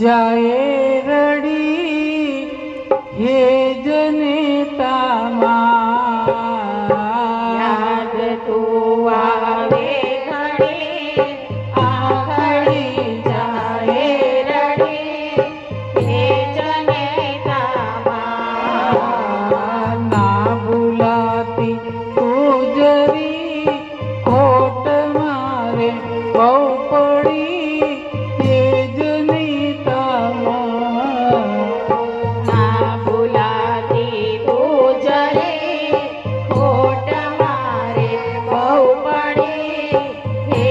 જાય રડી હે જનેતામાં યાદ તું આવે ઘડી આખડી જાય રડી હે જનેતામાં ના ભૂલાતી તું જરી ખોટ મારે બહુ પડી હે જનેતામાં ના ભૂલાતી તું જરી ખોટ મારે બહુ પડી હે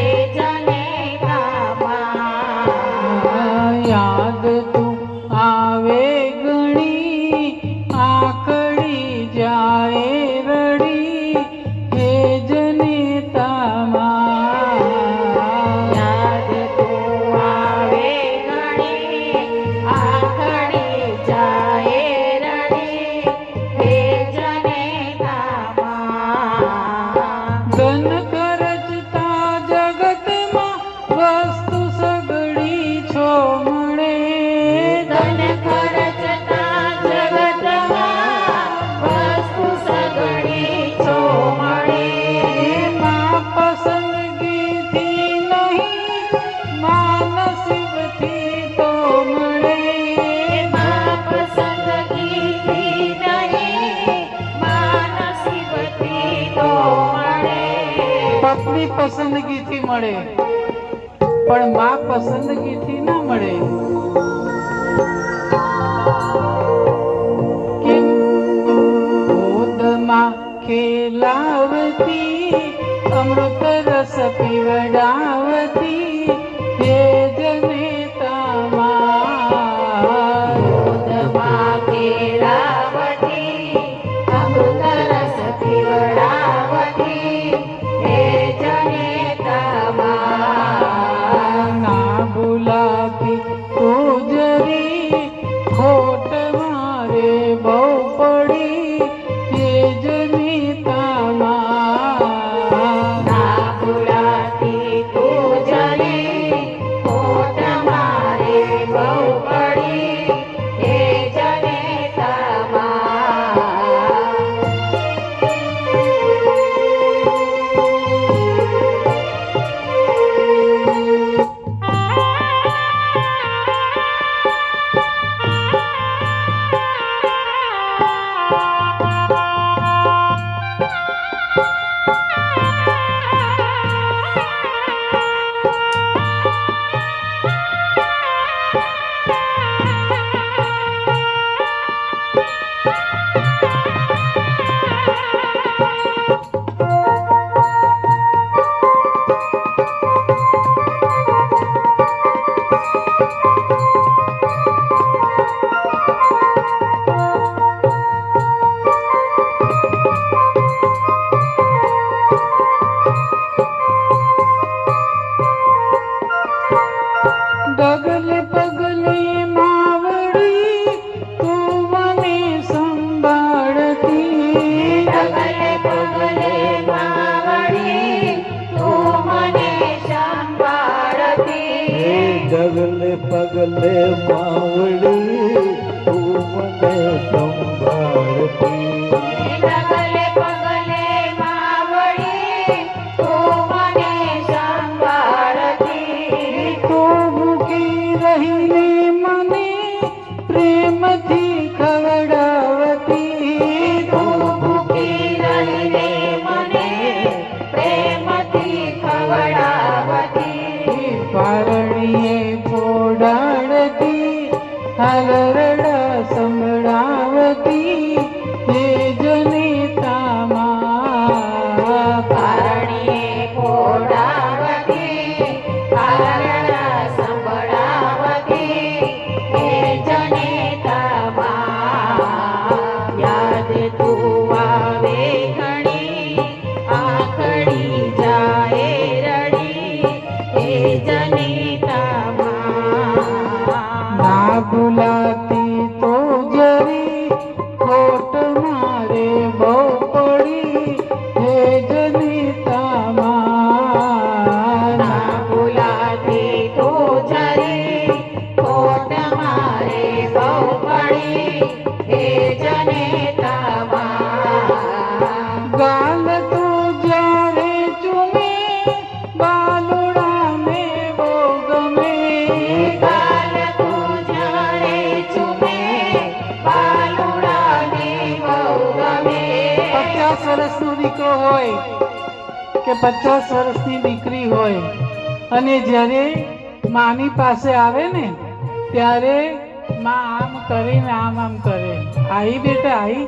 જનેતામાં યાદ તું આવે ઘણી આકડી જાય રડી હે જનેતામાં યાદ તું આવે ઘણી આખડી જાય રડી હે જનેતામાં ધન ખર્ચતા જગતમાં વસ્તુ સગડી છો મળે ધન ખર્ચતા જગતમાં વસ્તુ સગડી છો મળે એમાં પસંદગીથી નહીં માનસીબથી તો મળે એમાં પસંદગીથી નહીં માનસીબથી તો મળે પત્ની પસંદગીથી મળે પણ માં પસંદગીથી ના મળે કે ગોદમાં ખેલાવતી અમૃત રસ પીવડાવતી હે જનેતામાં દુધમાં ખેલાવતી અમૃત રસ પીવડાવતી હે જનેતામાં ના ભૂલાતી તું જરી ખોટ મારે બહુ પડી હે જનેતામાં ના ભૂલાતી તું જરી ખોટ મારે બહુ પડી હે જનેતામાં ડગલે પગલે માવડી તું મને સંભાળતી ડગલે પગલે માવડી તું મને સંભાળતી ડગલે પગલે માવડી તું મને સંભાળતી ડગલે પગલે માવડી તું મને સંભાળતી તું ભૂખી રહીને મને પ્રેમથી ખવડાવતી તું ભૂખી રહીને મને પ્રેમથી ખવડાવતી પારણીએ પોડાડતી હાલરડા સંભળાવતી હે જનેતા કે 50 વર્ષની દીકરી હોય અને જ્યારે માની પાસે આવે ને ત્યારે માં આમ કરીને આમ કરે, આઈ બેટા આઈ.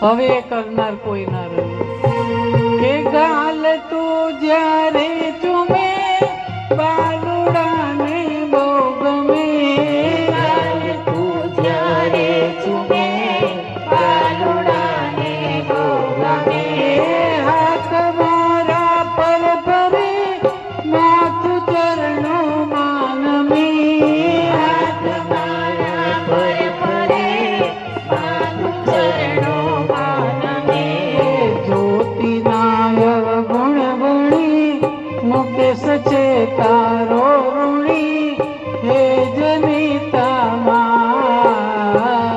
હવે એ કરનાર કોઈ ના રહ્યું કે ગાલ તું જ્યારે ચૂમે બાલુડાને બહુ ગમે. ગાલ તું જ્યારે ચૂમે બાલુડાને બહુ ગમે. હાથ મારા પર ફરે માથું ચરણો માનમે. હાથ મારા પર ફરે માથું ચરણો માનમે. જ્યોતિનાય ગુણ વણી મુકેશ છે તારો ઋણી હે જનિતા માં.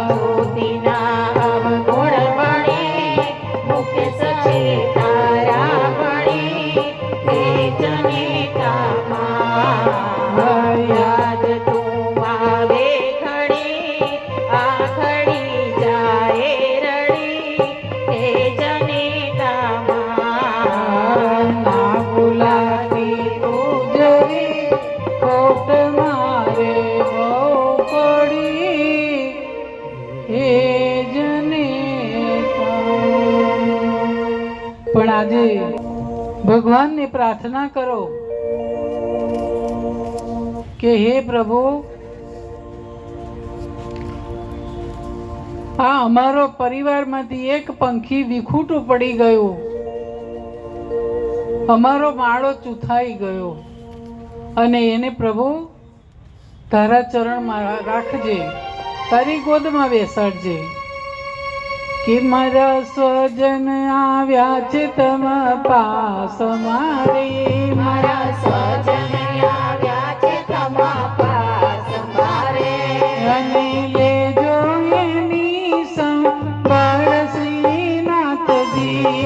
જ્યોતિના અવગુણ વણી મુકેશ છે તારા વણી હે જનિતામાં. યાદ તું આવે ઘડી આ ઘડી જાય રડી હે જનિતામાં. ના ભૂલાતી તું જરી ખોટ મારે બહુ પડી હે જનેતા. પણ આજે ભગવાનને પ્રાર્થના કરો કે હે પ્રભુ, આ અમારો પરિવારમાંથી એક પંખી વિખૂટું પડી ગયું, અમારો માળો ચૂથાઈ ગયો અને એને પ્રભુ તારા ચરણમાં રાખજે, તારી ગોદમાં બેસાડજે. કે મારા સ્વજન આવ્યા છે તમ પાસ મારે. મારા સ્વજન આવ્યા છે તમા પાસ મારે. અને લેજો એની સંભાળ શ્રીનાથજી.